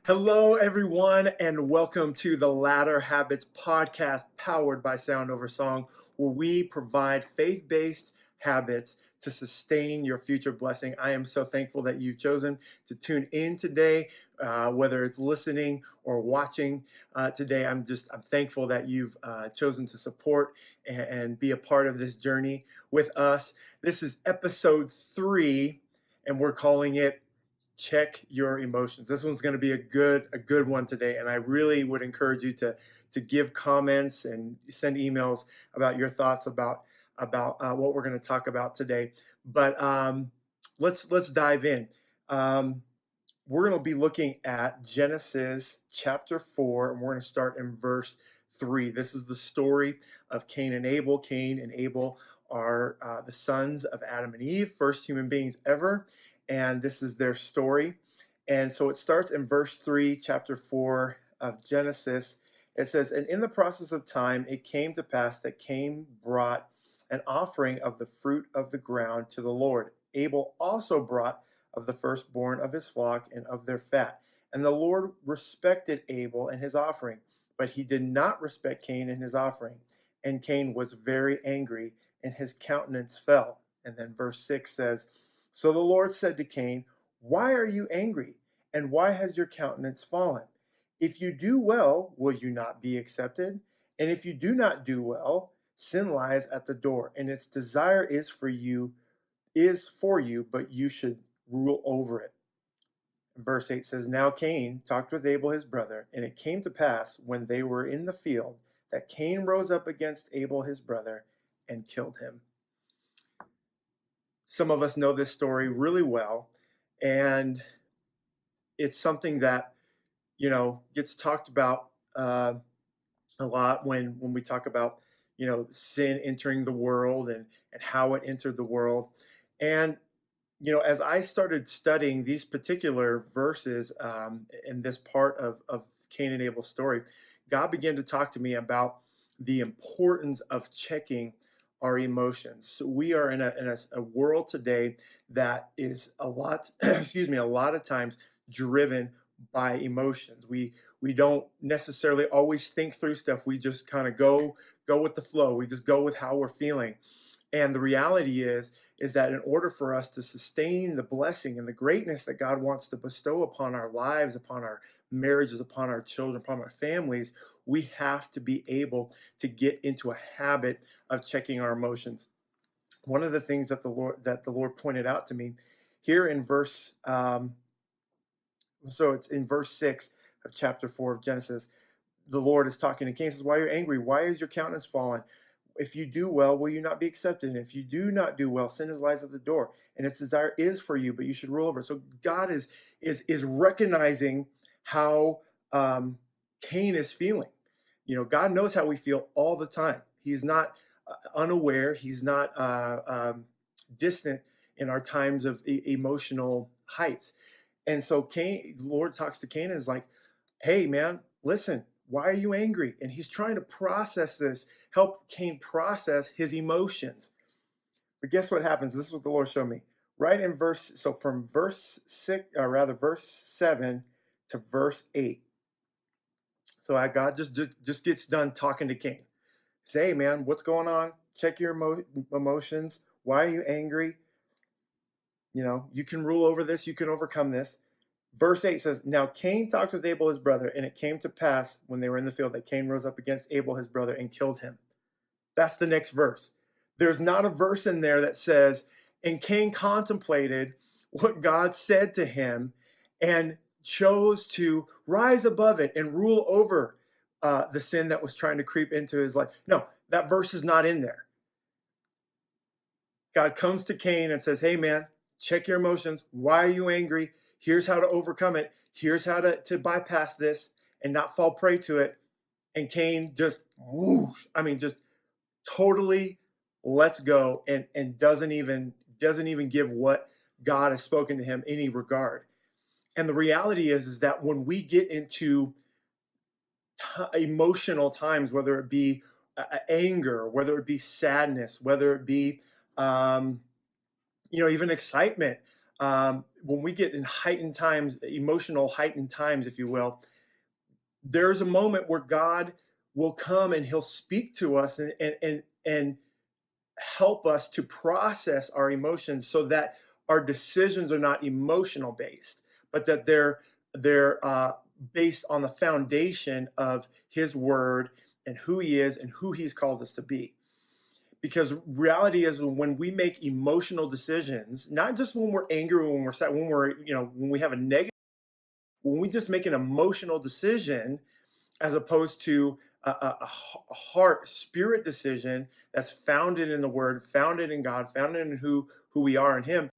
Hello, everyone, and welcome to the Ladder Habits podcast powered by Sound Over Song, where we provide faith based habits to sustain your future blessing. I am so thankful that you've chosen to tune in today, whether it's listening or watching today. I'm thankful that you've chosen to support and be a part of this journey with us. This is episode 3, and we're calling it Check Your Emotions. This one's going to be a good one today, and I really would encourage you to give comments and send emails about your thoughts about what we're going to talk about today. But let's dive in. We're going to be looking at Genesis chapter 4, and we're going to start in verse 3. This is the story of Cain and Abel. Cain and Abel are the sons of Adam and Eve, first human beings ever, and this is their story. And so it starts in verse 3, chapter 4 of Genesis. It says, "And in the process of time, it came to pass that Cain brought an offering of the fruit of the ground to the Lord. Abel also brought of the firstborn of his flock and of their fat. And the Lord respected Abel and his offering, but he did not respect Cain and his offering. And Cain was very angry, and his countenance fell." And then verse 6 says, "So the Lord said to Cain, 'Why are you angry? And why has your countenance fallen? If you do well, will you not be accepted? And if you do not do well, sin lies at the door, and its desire is for you, but you should rule over it.'" Verse 8 says, "Now Cain talked with Abel his brother, and it came to pass when they were in the field that Cain rose up against Abel his brother and killed him." Some of us know this story really well, and it's something that gets talked about a lot when we talk about sin entering the world and how it entered the world. And as I started studying these particular verses in this part of Cain and Abel's story, God began to talk to me about the importance of checking our emotions. So we are in a world today that is a lot, excuse me, a lot of times driven by emotions. We don't necessarily always think through stuff. We just kind of go with the flow. We just go with how we're feeling. And the reality is that in order for us to sustain the blessing and the greatness that God wants to bestow upon our lives, upon our marriages, upon our children, upon our families, we have to be able to get into a habit of checking our emotions. One of the things that the Lord pointed out to me here in so it's in verse 6 of chapter 4 of Genesis. The Lord is talking to Cain, says, "Why are you angry? Why is your countenance fallen? If you do well, will you not be accepted? And if you do not do well, sin lies at the door, and its desire is for you, but you should rule over it." So God is recognizing how Cain is feeling. God knows how we feel all the time. He's not unaware. He's not distant in our times of emotional heights. And so the Lord talks to Cain and is like, "Hey, man, listen. Why are you angry?" And he's trying to process this, help Cain process his emotions. But guess what happens? This is what the Lord showed me. Right in from verse 6, or rather verse 7 to verse 8. So God just gets done talking to Cain. Say, "Hey, man, what's going on? Check your emotions. Why are you angry? You can rule over this. You can overcome this." Verse 8 says, "Now Cain talked with Abel his brother, and it came to pass when they were in the field that Cain rose up against Abel his brother and killed him." That's the next verse. There's not a verse in there that says, "And Cain contemplated what God said to him and chose to rise above it and rule over the sin that was trying to creep into his life." No, that verse is not in there. God comes to Cain and says, "Hey, man, check your emotions. Why are you angry? Here's how to overcome it. Here's how to bypass this and not fall prey to it." And Cain just, whoosh, just totally lets go and doesn't even give what God has spoken to him any regard. And the reality is that when we get into emotional times, whether it be anger, whether it be sadness, whether it be even excitement, when we get in heightened times, emotional heightened times, if you will, there's a moment where God will come and He'll speak to us and help us to process our emotions so that our decisions are not emotional based, but that they're based on the foundation of His Word and who He is and who He's called us to be. Because reality is when we make emotional decisions, not just when we're angry, when we're sad, when we have a negative, when we just make an emotional decision as opposed to a heart spirit decision that's founded in the Word, founded in God, founded in who we are in Him,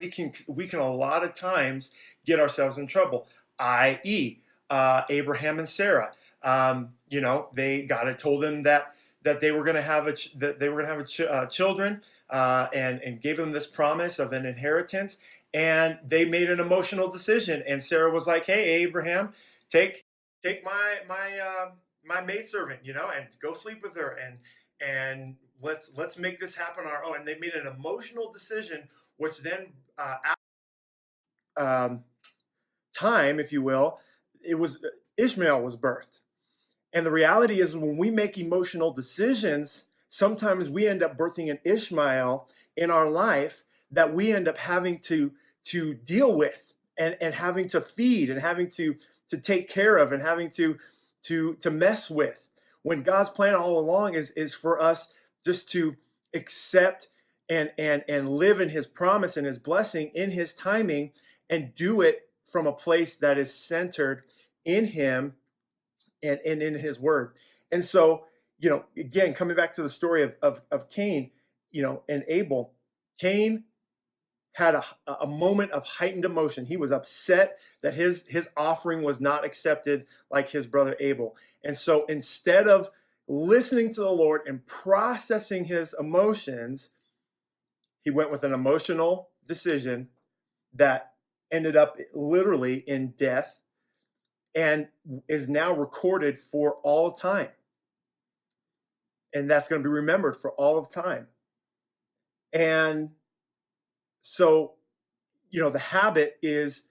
we can a lot of times get ourselves in trouble. I.e., Abraham and Sarah. They God had told them that they were going to have children, and gave them this promise of an inheritance, and they made an emotional decision. And Sarah was like, "Hey, Abraham, take my maidservant, and go sleep with her, and let's make this happen on our own." And they made an emotional decision, which then um, time, if you will, it was Ishmael was birthed. And the reality is, when we make emotional decisions, sometimes we end up birthing an Ishmael in our life that we end up having to deal with, and having to feed, and having to take care of, and having to mess with. When God's plan all along is for us just to accept and live in His promise and His blessing in His timing, and do it from a place that is centered in Him and in His Word. And so, again, coming back to the story of Cain, and Abel. Cain had a moment of heightened emotion. He was upset that his offering was not accepted like his brother Abel. And so, instead of listening to the Lord and processing his emotions, he went with an emotional decision that ended up literally in death, and is now recorded for all time. And that's going to be remembered for all of time. And so, the habit is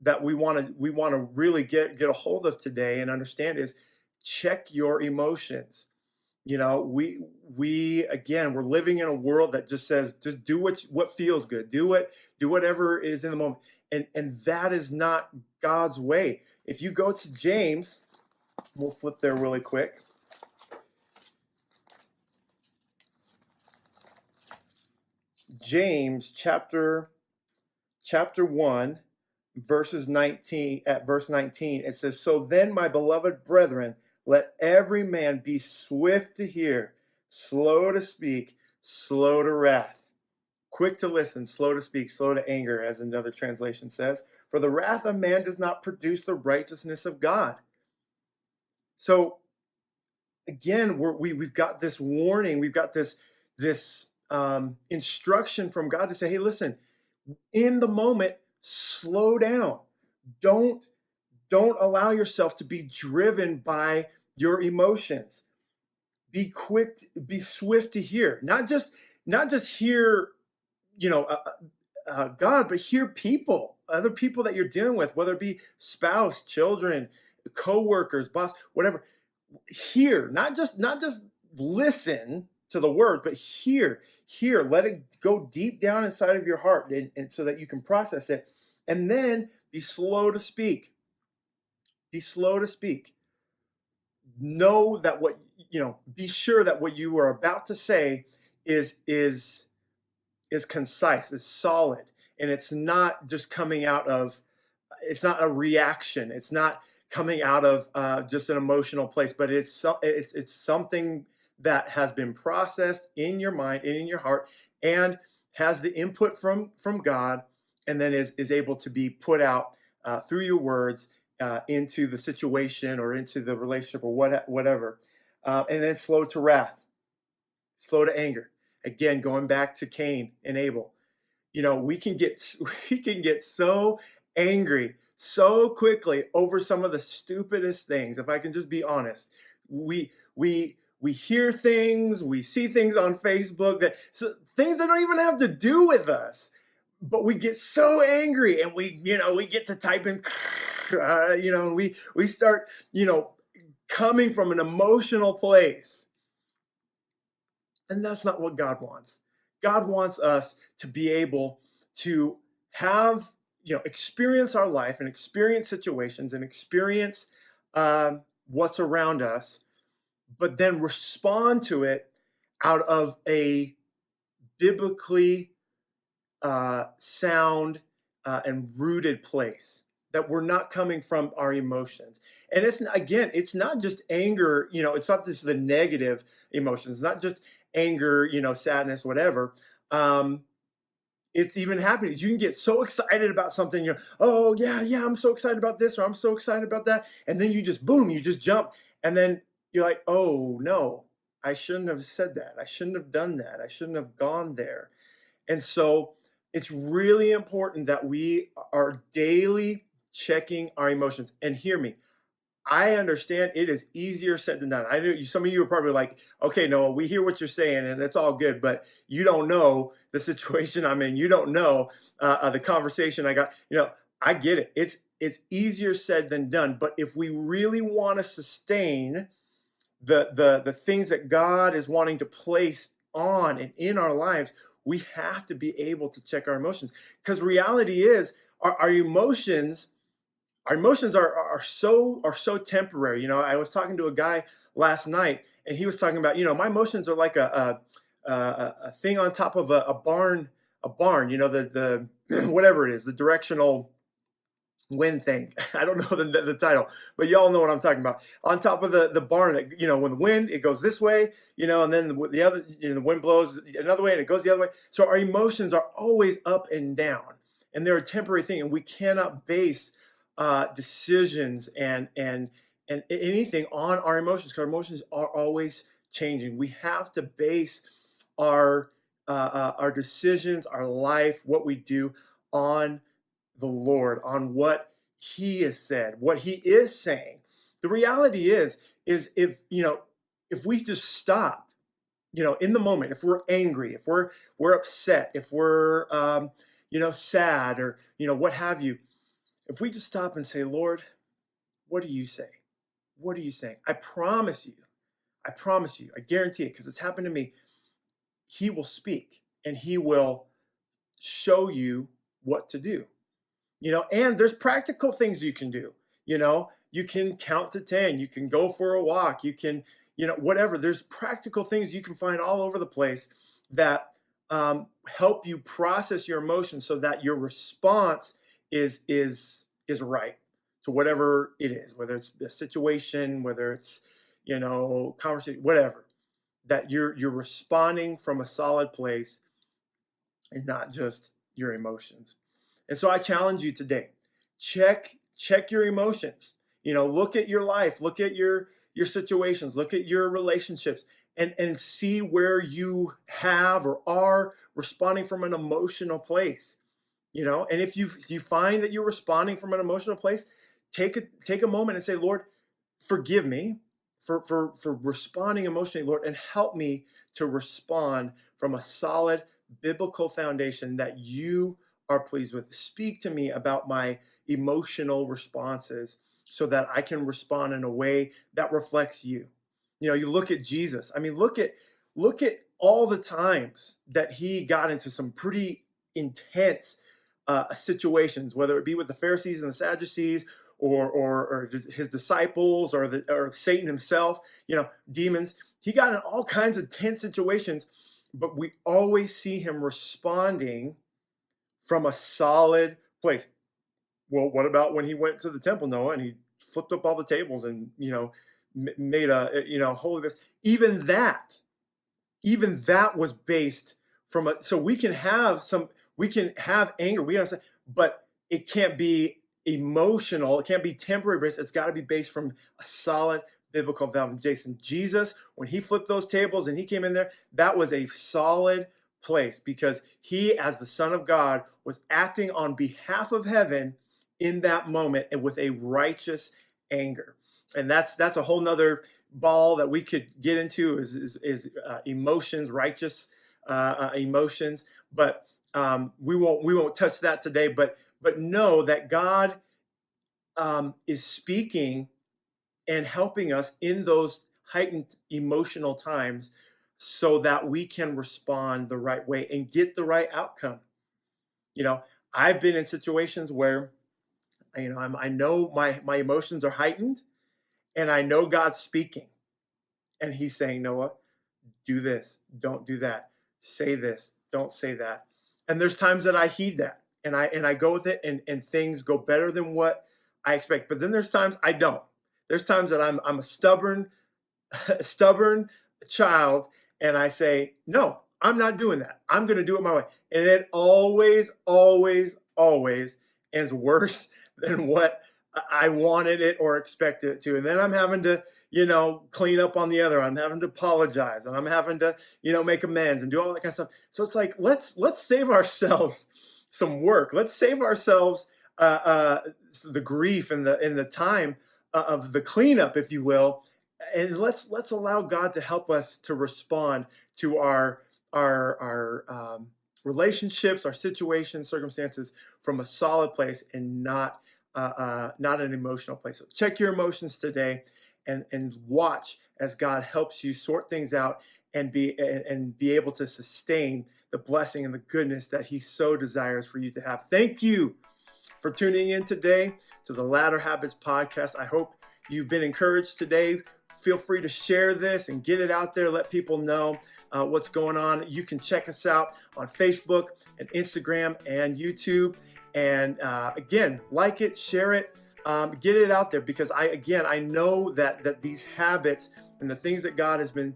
that we want to really get a hold of today and understand is, check your emotions. We again, we're living in a world that just says, just do what feels good, do whatever is in the moment, and that is not God's way. If you go to James, we'll flip there really quick. James chapter 1, verse 19, it says, "So then, my beloved brethren, let every man be swift to hear, slow to speak, slow to wrath, quick to listen, slow to speak, slow to anger," as another translation says. "For the wrath of man does not produce the righteousness of God." So again, we've got this warning, we've got this instruction from God to say, hey, listen, in the moment, slow down. Don't allow yourself to be driven by your emotions. Be quick, be swift to hear. Not just hear, God, but hear people, other people that you're dealing with, whether it be spouse, children, co-workers, boss, whatever. Hear, not just listen to the word, but hear, let it go deep down inside of your heart, and so that you can process it. And then be slow to speak. Be slow to speak. Know that be sure that what you are about to say is concise, is solid, and it's not just coming out of, it's not a reaction. It's not coming out of just an emotional place, but it's something that has been processed in your mind and in your heart, and has the input from God, and then is able to be put out through your words into the situation or into the relationship or whatever. And then slow to wrath, slow to anger. Again, going back to Cain and Abel, we can get so angry so quickly over some of the stupidest things. If I can just be honest, we hear things, we see things on Facebook, things that don't even have to do with us, but we get so angry and we get to type in, and we start, coming from an emotional place. And that's not what God wants. God wants us to be able to have, experience our life and experience situations and experience what's around us, but then respond to it out of a biblically sound and rooted place, that we're not coming from our emotions. And it's not just anger, it's not just the negative emotions, it's not just anger, sadness, whatever. It's even happiness. You can get so excited about something, oh yeah, I'm so excited about this, or I'm so excited about that. And then you just, boom, you just jump. And then you're like, oh no, I shouldn't have said that. I shouldn't have done that. I shouldn't have gone there. And so it's really important that we are daily checking our emotions. And hear me, I understand it is easier said than done. I know some of you are probably like, okay, Noah, we hear what you're saying and it's all good, but you don't know the situation I'm in. You don't know the conversation I got. I get it. It's easier said than done. But if we really want to sustain the things that God is wanting to place on and in our lives, we have to be able to check our emotions. Because reality is our emotions are so temporary. I was talking to a guy last night, and he was talking about, my emotions are like a thing on top of a barn, the whatever it is, the directional wind thing. I don't know the title, but y'all know what I'm talking about. On top of the barn, that when the wind, it goes this way, and then the other, the wind blows another way and it goes the other way. So our emotions are always up and down, and they're a temporary thing, and we cannot base decisions and anything on our emotions, because our emotions are always changing. We have to base our decisions, our life, what we do, on the Lord, on what He has said, what He is saying. The reality is if we just stop, in the moment, if we're angry, if we're upset, if we're sad, or what have you, if we just stop and say, Lord, what do you say? What are you saying? I promise you, I guarantee it, because it's happened to me. He will speak and He will show you what to do. And there's practical things you can do. You can count to 10, you can go for a walk, you can, whatever. There's practical things you can find all over the place that help you process your emotions, so that your response is right to whatever it is, whether it's a situation, whether it's, conversation, whatever, that you're responding from a solid place and not just your emotions. And so I challenge you today, check your emotions. Look at your life, look at your situations, look at your relationships, and see where you have or are responding from an emotional place. And if you find that you're responding from an emotional place, take a moment and say, Lord, forgive me for responding emotionally, Lord, and help me to respond from a solid biblical foundation that you are pleased with. Speak to me about my emotional responses, so that I can respond in a way that reflects you. You look at Jesus. I mean, look at all the times that He got into some pretty intense situations, whether it be with the Pharisees and the Sadducees, or His disciples, or Satan himself, demons. He got in all kinds of tense situations, but we always see Him responding from a solid place. Well, what about when He went to the temple, Noah, and He flipped up all the tables and made a holy vessel? Even that was based from a. So we can have anger, but it can't be emotional. It can't be temporary based. It's got to be based from a solid biblical foundation. Jesus, when He flipped those tables and He came in there, that was a solid place, because He, as the Son of God, was acting on behalf of heaven in that moment, and with a righteous anger. And that's a whole nother ball that we could get into, is emotions, righteous emotions. But We won't touch that today, but know that God is speaking and helping us in those heightened emotional times so that we can respond the right way and get the right outcome. You know, I've been in situations where, I know my emotions are heightened, and I know God's speaking, and He's saying, Noah, do this, don't do that, say this, don't say that. And there's times that I heed that, and I go with it, and things go better than what I expect. But then there's times I don't. There's times that I'm a stubborn stubborn child, and I say, no, I'm not doing that. I'm going to do it my way. And it always, always, always ends worse than what I wanted it or expected it to. And then I'm having to, clean up on the other. I'm having to apologize, and I'm having to, make amends and do all that kind of stuff. So it's like, let's save ourselves some work. Let's save ourselves the grief and the time of the cleanup, if you will, and let's allow God to help us to respond to our relationships, our situations, circumstances from a solid place, and not an emotional place. So check your emotions today, and watch as God helps you sort things out and be able to sustain the blessing and the goodness that He so desires for you to have. Thank you for tuning in today to the Ladder Habits podcast. I hope you've been encouraged today. Feel free to share this and get it out there. Let people know what's going on. You can check us out on Facebook and Instagram and YouTube. And again, like it, share it, get it out there, because I know that these habits and the things that God has been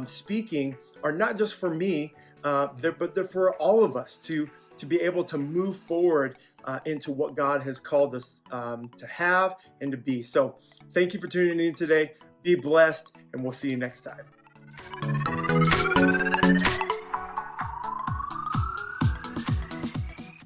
speaking are not just for me, but they're for all of us to be able to move forward into what God has called us to have and to be. So thank you for tuning in today. Be blessed, and we'll see you next time.